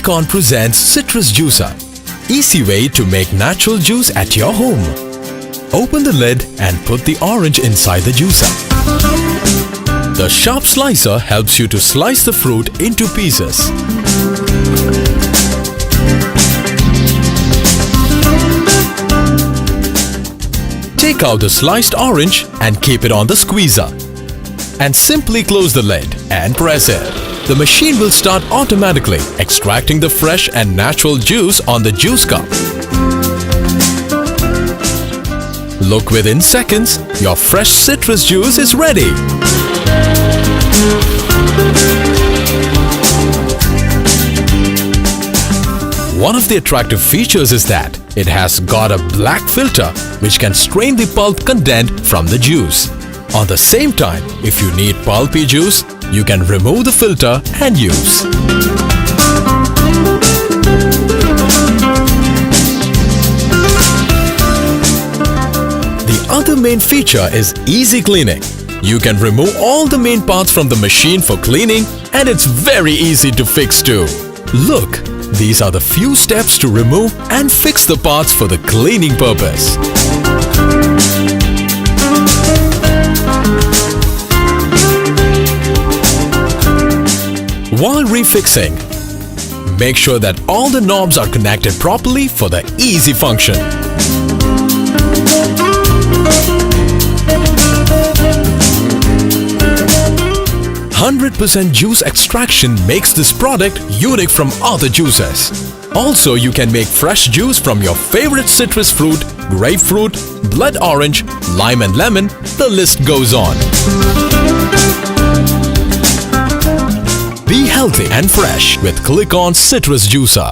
Click-On presents Citrus Juicer. Easy way to make natural juice at your home. Open the lid and put the orange inside the juicer. The sharp slicer helps you to slice the fruit into pieces. Take out the sliced orange and keep it on the squeezer. And simply close the lid and press it. The machine will start automatically extracting the fresh and natural juice on the juice cup. Look, within seconds, your fresh citrus juice is ready. One of the attractive features is that it has got a black filter which can strain the pulp content from the juice. On the same time, if you need pulpy juice, you can remove the filter and use. The other main feature is easy cleaning. You can remove all the main parts from the machine for cleaning, and it's very easy to fix too. Look, these are the few steps to remove and fix the parts for the cleaning purpose. While refixing, make sure that all the knobs are connected properly for the easy function. 100% juice extraction makes this product unique from other juices. Also, you can make fresh juice from your favorite citrus fruit, grapefruit, blood orange, lime and lemon, the list goes on. Be healthy and fresh with Click-On Citrus Juicer.